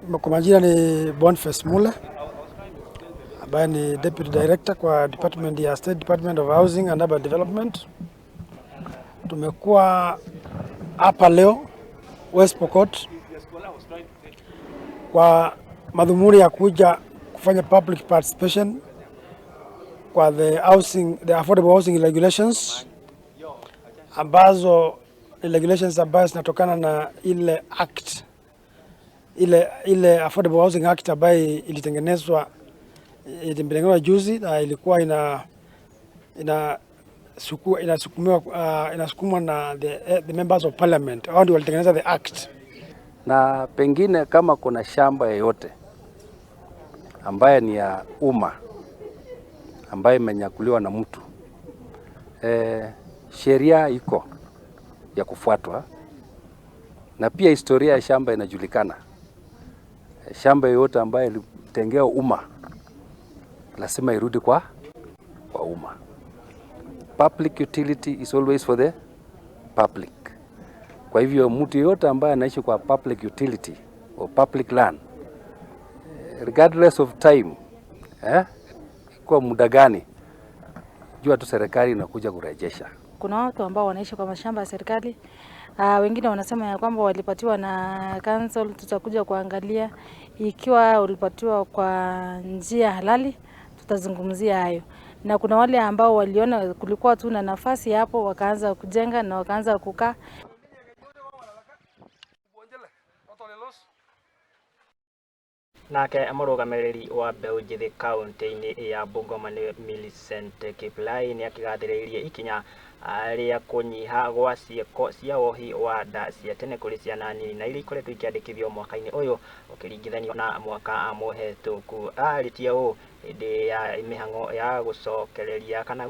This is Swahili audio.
Kwa majina ni Boniface Mule ambaye ni Deputy Director kwa Department ya State Department of Housing and Urban Development. Tumekuwa hapa leo West Pokot kwa madhumuni ya kuja kufanya public participation kwa the affordable housing regulations ambazo ni regulations ambazo zinatokana na ile act ile Affordable Housing Act ambayo ilitengenezwa juzi na ilikuwa inasukumwa na the members of parliament. Hao ndio walitengeneza the act. Na pengine kama kuna shamba yoyote ambaye ni ya umma ambaye imenyakuliwa na mtu, sheria iko ya kufuatwa na pia historia ya shamba inajulikana. Shamba yote ambayo ilitengewa umma lazima irudi kwa umma. Public utility is always for the public. Kwa hivyo mtu yote ambaye anaishi kwa public utility or public land, regardless of time, kwa muda gani, jua tu serikali inakuja kurejesha. Kuna watu ambao wanaishi kwa mashamba ya serikali, wengine wanasema ya kwamba walipatiwa na council. Tutakuja kuangalia ikiwa ulipatiwa kwa njia halali, tutazungumzia hayo. Na kuna wale ambao waliona kulikuwa tu na nafasi hapo, wakaanza kujenga na wakaanza kukaa. Nake mũrũgamĩrĩri wa mbeũ njĩthĩ kaunti-inĩ ya Bungoma nĩ Millicent Kiplai nĩ akigathĩrĩirie ikinya rĩa kũnyiha gwa ciĩko cia wohi wa nda cia tene kũrĩ ciana nini na iria ikoretwo ikĩandĩkithio mwaka-inĩ ũyũ ũkĩringithanio na mwaka mũhetũku. Arĩtie ũũ hĩndĩ ya mĩhang'o ya gũcokereria kana